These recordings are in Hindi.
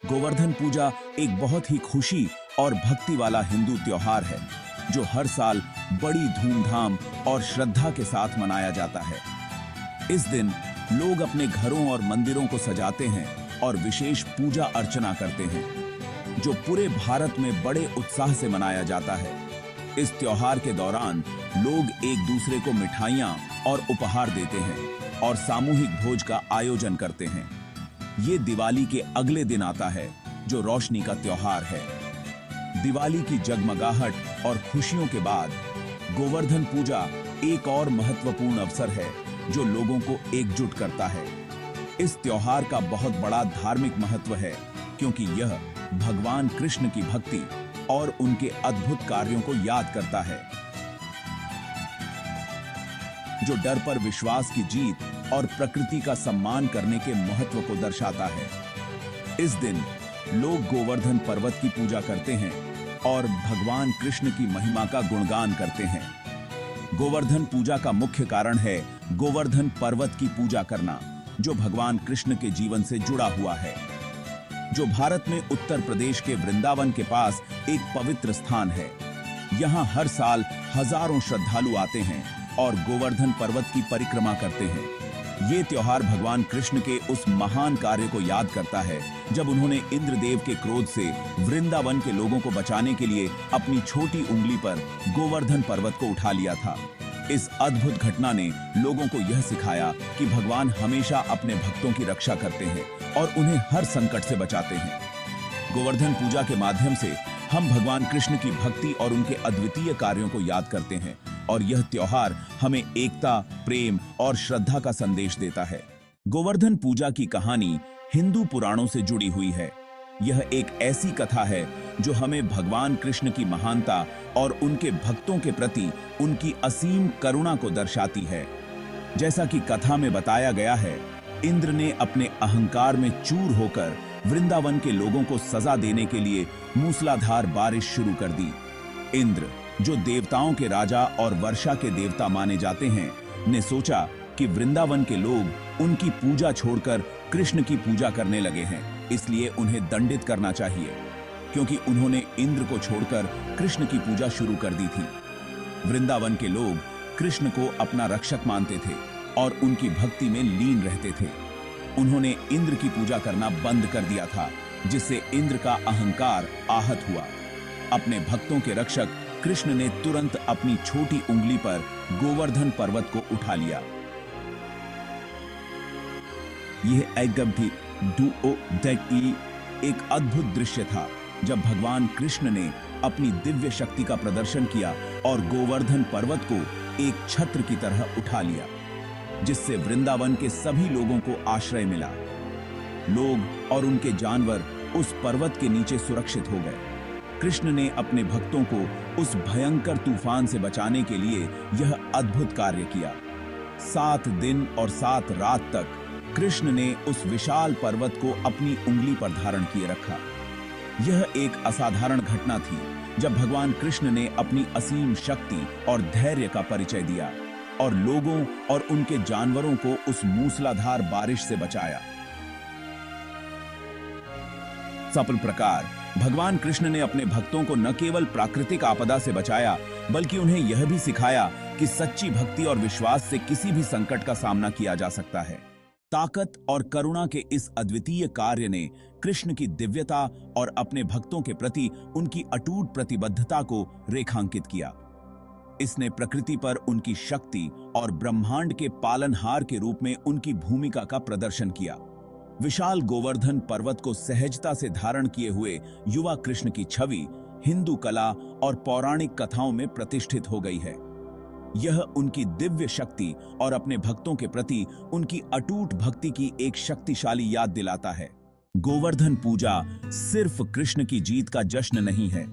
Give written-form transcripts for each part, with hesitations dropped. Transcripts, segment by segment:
गोवर्धन पूजा एक बहुत ही खुशी और भक्ति वाला हिंदू त्योहार है जो हर साल बड़ी धूमधाम और श्रद्धा के साथ मनाया जाता है। इस दिन लोग अपने घरों और मंदिरों को सजाते हैं और विशेष पूजा अर्चना करते हैं, जो पूरे भारत में बड़े उत्साह से मनाया जाता है। इस त्योहार के दौरान लोग एक दूसरे को मिठाइयाँ और उपहार देते हैं और सामूहिक भोज का आयोजन करते हैं। ये दिवाली के अगले दिन आता है, जो रोशनी का त्योहार है। दिवाली की जगमगाहट और खुशियों के बाद गोवर्धन पूजा एक और महत्वपूर्ण अवसर है जो लोगों को एकजुट करता है। इस त्योहार का बहुत बड़ा धार्मिक महत्व है क्योंकि यह भगवान कृष्ण की भक्ति और उनके अद्भुत कार्यों को याद करता है, जो डर पर विश्वास की जीत और प्रकृति का सम्मान करने के महत्व को दर्शाता है। इस दिन लोग गोवर्धन पर्वत की पूजा करते हैं और भगवान कृष्ण की महिमा का गुणगान करते हैं। गोवर्धन पूजा का मुख्य कारण है गोवर्धन पर्वत की पूजा करना, जो भगवान कृष्ण के जीवन से जुड़ा हुआ है, जो भारत में उत्तर प्रदेश के वृंदावन के पास एक पवित्र स्थान है। यहाँ हर साल हजारों श्रद्धालु आते हैं और गोवर्धन पर्वत की परिक्रमा करते हैं। ये त्योहार भगवान कृष्ण के उस महान कार्य को याद करता है जब उन्होंने इंद्रदेव के क्रोध से वृंदावन के लोगों को बचाने के लिए अपनी छोटी उंगली पर गोवर्धन पर्वत को उठा लिया था। इस अद्भुत घटना ने लोगों को यह सिखाया कि भगवान हमेशा अपने भक्तों की रक्षा करते हैं और उन्हें हर संकट से बचाते हैं। गोवर्धन पूजा के माध्यम से हम भगवान कृष्ण की भक्ति और उनके अद्वितीय कार्यों को याद करते हैं और यह त्योहार हमें एकता, प्रेम और श्रद्धा का संदेश देता है। गोवर्धन पूजा की कहानी हिंदू पुराणों से जुड़ी हुई है। यह एक ऐसी कथा है जो हमें भगवान कृष्ण की महानता और उनके भक्तों के प्रति उनकी असीम करुणा को दर्शाती है। जैसा कि कथा में बताया गया है, इंद्र ने अपने अहंकार में चूर होकर वृंदावन के लोगों को सजा देने के लिए मूसलाधार बारिश शुरू कर दी। इंद्र, जो देवताओं के राजा और वर्षा के देवता माने जाते हैं, ने सोचा कि वृंदावन के लोग उनकी पूजा छोड़कर कृष्ण की पूजा करने लगे हैं, इसलिए उन्हें दंडित करना चाहिए, क्योंकि उन्होंने इंद्र को छोड़कर कृष्ण की पूजा शुरू कर दी थी। वृंदावन के लोग कृष्ण को अपना रक्षक मानते थे और उनकी भक्ति में लीन रहते थे। उन्होंने इंद्र की पूजा करना बंद कर दिया था, जिससे इंद्र का अहंकार आहत हुआ। अपने भक्तों के रक्षक कृष्ण ने तुरंत अपनी छोटी उंगली पर गोवर्धन पर्वत को उठा लिया। यह एक अद्भुत दृश्य था जब भगवान कृष्ण ने अपनी दिव्य शक्ति का प्रदर्शन किया और गोवर्धन पर्वत को एक छत्र की तरह उठा लिया, जिससे वृंदावन के सभी लोगों को आश्रय मिला। लोग और उनके जानवर उस पर्वत के नीचे सुरक्षित हो गए। कृष्ण ने अपने भक्तों को उस भयंकर तूफान से बचाने के लिए यह अद्भुत कार्य किया। 7 दिन और 7 रात तक कृष्ण ने उस विशाल पर्वत को अपनी उंगली पर धारण किए रखा। यह एक असाधारण घटना थी जब भगवान कृष्ण ने अपनी असीम शक्ति और धैर्य का परिचय दिया और लोगों और उनके जानवरों को उस मूसलाधार बारिश से बचाया। सफल प्रकार भगवान कृष्ण ने अपने भक्तों को न केवल प्राकृतिक आपदा से बचाया, बल्कि उन्हें यह भी सिखाया कि सच्ची भक्ति और विश्वास से किसी भी संकट का सामना किया जा सकता है। ताकत और करुणा के इस अद्वितीय कार्य ने कृष्ण की दिव्यता और अपने भक्तों के प्रति उनकी अटूट प्रतिबद्धता को रेखांकित किया। इसने प्रकृति पर उनकी शक्ति और ब्रह्मांड के पालनहार के रूप में उनकी भूमिका का प्रदर्शन किया। विशाल गोवर्धन पर्वत को सहजता से धारण किए हुए युवा कृष्ण की छवि हिंदू कला और पौराणिक कथाओं में प्रतिष्ठित हो गई है। यह उनकी दिव्य शक्ति और अपने भक्तों के प्रति उनकी अटूट भक्ति की एक शक्तिशाली याद दिलाता है। गोवर्धन पूजा सिर्फ कृष्ण की जीत का जश्न नहीं है,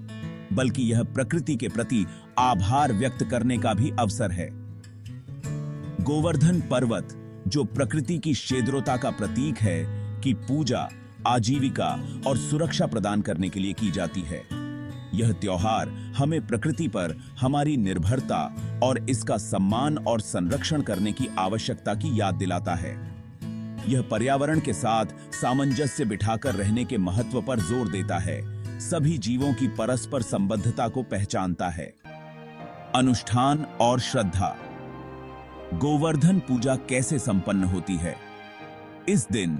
बल्कि यह प्रकृति के प्रति आभार व्यक्त करने का भी अवसर है। गोवर्धन पर्वत, जो प्रकृति की शेद्रोता का प्रतीक है, की पूजा आजीविका और सुरक्षा प्रदान करने के लिए की जाती है। यह त्योहार हमें प्रकृति पर हमारी निर्भरता और इसका सम्मान और संरक्षण करने की आवश्यकता की याद दिलाता है। यह पर्यावरण के साथ सामंजस्य बिठाकर रहने के महत्व पर जोर देता है, सभी जीवों की परस्पर संबद्धता को पहचानता है। अनुष्ठान और श्रद्धा। गोवर्धन पूजा कैसे संपन्न होती है? इस दिन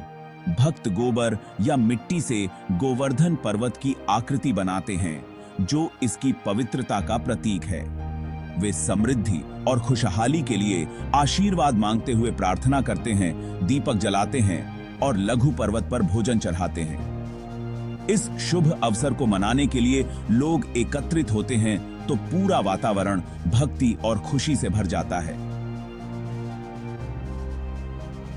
भक्त गोबर या मिट्टी से गोवर्धन पर्वत की आकृति बनाते हैं, जो इसकी पवित्रता का प्रतीक है। वे समृद्धि और खुशहाली के लिए आशीर्वाद मांगते हुए प्रार्थना करते हैं, दीपक जलाते हैं और लघु पर्वत पर भोजन चढ़ाते हैं। इस शुभ अवसर को मनाने के लिए लोग एकत्रित होते हैं तो पूरा वातावरण भक्ति और खुशी से भर जाता है।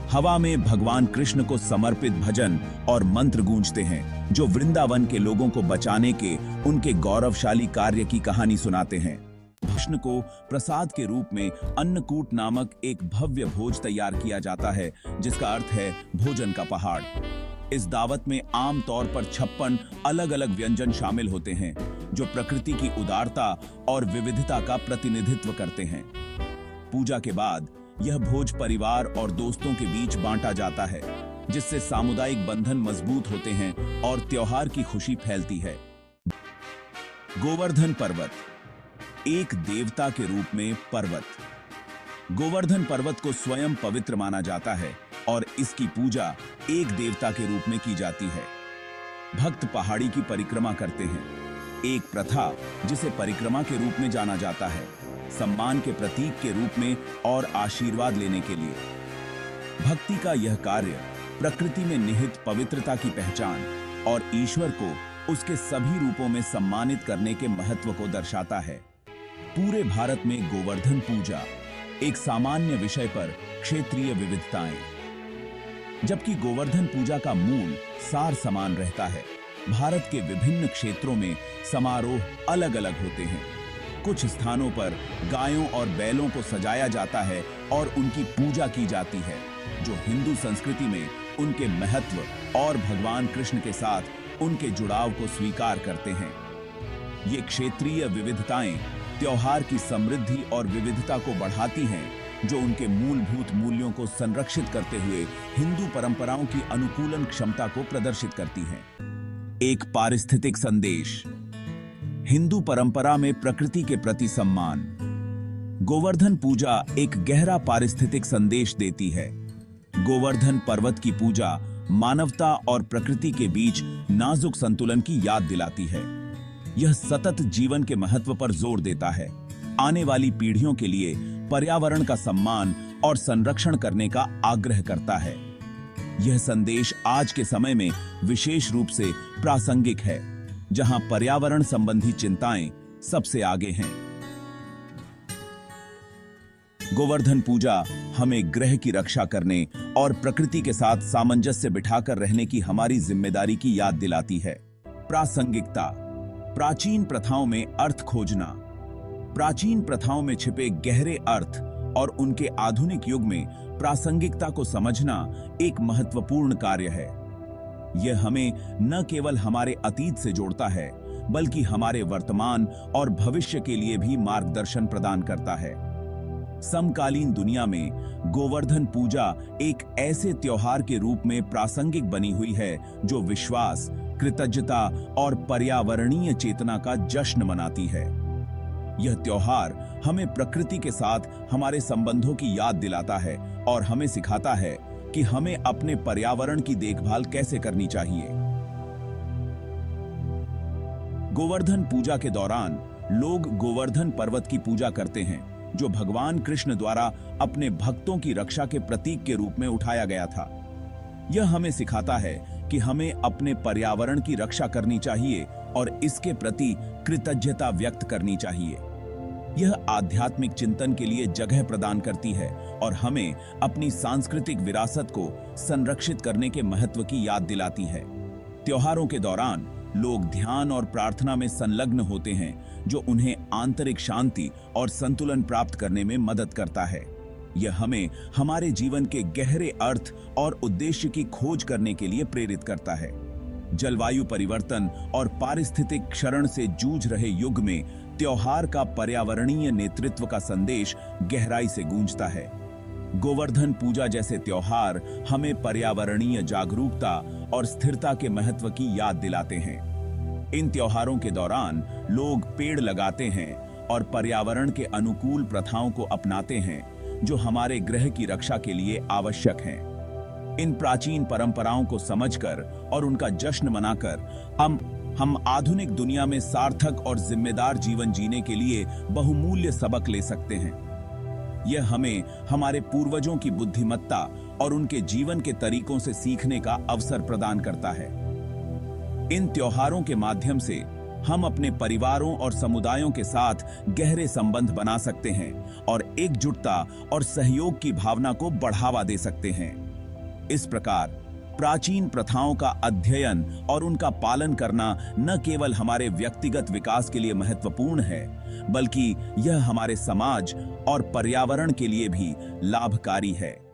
हवा में भगवान कृष्ण को समर्पित भजन और मंत्र गूंजते हैं, जो वृंदावन के लोगों को बचाने के उनके गौरवशाली कार्य की कहानी सुनाते हैं। कृष्ण को प्रसाद के रूप में अन्नकूट नामक एक भव्य भोज तैयार किया जाता है, जिसका अर्थ है भोजन का पहाड़। इस दावत में आम तौर पर 56 अलग-अलग व्यंजन शामिल होते हैं, जो प्रकृति की उदारता और विविधता का प्रतिनिधित्व करते हैं। पूजा के बाद यह भोज परिवार और दोस्तों के बीच बांटा जाता है, जिससे सामुदायिक बंधन मजबूत होते हैं और त्योहार की खुशी फैलती है। गोवर्धन पर्वत, एक देवता के रूप में पर्वत। गोवर्धन पर्वत को स्वयं पवित्र माना जाता है और इसकी पूजा एक देवता के रूप में की जाती है। भक्त पहाड़ी की परिक्रमा करते हैं, एक प्रथा जिसे परिक्रमा के रूप में जाना जाता है, सम्मान के प्रतीक के रूप में और आशीर्वाद लेने के लिए। भक्ति का यह कार्य प्रकृति में निहित पवित्रता की पहचान और ईश्वर को उसके सभी रूपों में सम्मानित करने के महत्व को दर्शाता है। पूरे भारत में गोवर्धन पूजा एक सामान्य विषय पर क्षेत्रीय विविधताएं, जबकि गोवर्धन पूजा का मूल सार समान रहता है। भारत के विभिन्न क्षेत्रों में समारोह अलग अलग होते हैं। कुछ स्थानों पर गायों और बैलों को सजाया जाता है और उनकी पूजा की जाती है, जो हिंदू संस्कृति में उनके महत्व और भगवान कृष्ण के साथ उनके जुड़ाव को स्वीकार करते हैं। ये क्षेत्रीय विविधताएं त्योहार की समृद्धि और विविधता को बढ़ाती हैं, जो उनके मूलभूत मूल्यों को संरक्षित करते हुए हिंदू परंपराओं की अनुकूलन क्षमता को प्रदर्शित करती हैं। एक पारिस्थितिक संदेश। हिंदू परंपरा में प्रकृति के प्रति सम्मान। गोवर्धन पूजा एक गहरा पारिस्थितिक संदेश देती है। गोवर्धन पर्वत की पूजा मानवता और प्रकृति के बीच नाजुक संतुलन की याद दिलाती है। यह सतत जीवन के महत्व पर जोर देता है, आने वाली पीढ़ियों के लिए पर्यावरण का सम्मान और संरक्षण करने का आग्रह करता है। यह संदेश आज के समय में विशेष रूप से प्रासंगिक है, जहां पर्यावरण संबंधी चिंताएं सबसे आगे हैं। गोवर्धन पूजा हमें ग्रह की रक्षा करने और प्रकृति के साथ सामंजस्य बिठाकर रहने की हमारी जिम्मेदारी की याद दिलाती है। प्रासंगिकता। प्राचीन प्रथाओं में अर्थ खोजना। प्राचीन प्रथाओं में छिपे गहरे अर्थ और उनके आधुनिक युग में प्रासंगिकता को समझना एक महत्वपूर्ण कार्य है। यह हमें न केवल हमारे अतीत से जोड़ता है, बल्कि हमारे वर्तमान और भविष्य के लिए भी मार्गदर्शन प्रदान करता है। समकालीन दुनिया में गोवर्धन पूजा एक ऐसे त्योहार के रूप में प्रासंगिक बनी हुई है, जो विश्वास, कृतज्ञता और पर्यावरणीय चेतना का जश्न मनाती है। यह त्योहार हमें प्रकृति के साथ हमारे संबंधों की याद दिलाता है और हमें सिखाता है कि हमें अपने पर्यावरण की देखभाल कैसे करनी चाहिए। गोवर्धन पूजा के दौरान लोग गोवर्धन पर्वत की पूजा करते हैं, जो भगवान कृष्ण द्वारा अपने भक्तों की रक्षा के प्रतीक के रूप में उठाया गया था। यह हमें सिखाता है कि हमें अपने पर्यावरण की रक्षा करनी चाहिए और इसके प्रति कृतज्ञता व्यक्त करनी चाहिए। यह आध्यात्मिक चिंतन के लिए जगह प्रदान करती है और हमें अपनी सांस्कृतिक विरासत को संरक्षित करने के महत्व की याद दिलाती है। त्योहारों के दौरान लोग ध्यान और प्रार्थना में संलग्न होते हैं, जो उन्हें आंतरिक शांति और संतुलन प्राप्त करने में मदद करता है। यह हमें हमारे जीवन के गहरे अर्थ और उद्देश्य की खोज करने के लिए प्रेरित करता है। जलवायु परिवर्तन और पारिस्थितिक क्षरण से जूझ रहे युग में त्योहार का पर्यावरणीय नेतृत्व का संदेश गहराई से गूंजता है। गोवर्धन पूजा जैसे त्योहार हमें पर्यावरणीय जागरूकता और स्थिरता के महत्व की याद दिलाते हैं। इन त्योहारों के दौरान लोग पेड़ लगाते हैं और पर्यावरण के अनुकूल प्रथाओं को अपनाते हैं, जो हमारे ग्रह की रक्षा के लिए आवश्यक हैं। इन प्राचीन परंपराओं को समझकर और उनका जश्न मनाकर हम आधुनिक दुनिया में सार्थक और जिम्मेदार जीवन जीने के लिए बहुमूल्य सबक ले सकते हैं। यह हमें हमारे पूर्वजों की बुद्धिमत्ता और उनके जीवन के तरीकों से सीखने का अवसर प्रदान करता है। इन त्योहारों के माध्यम से हम अपने परिवारों और समुदायों के साथ गहरे संबंध बना सकते हैं और एकजुटता और सहयोग की भावना को बढ़ावा दे सकते हैं। इस प्रकार प्राचीन प्रथाओं का अध्ययन और उनका पालन करना न केवल हमारे व्यक्तिगत विकास के लिए महत्वपूर्ण है, बल्कि यह हमारे समाज और पर्यावरण के लिए भी लाभकारी है।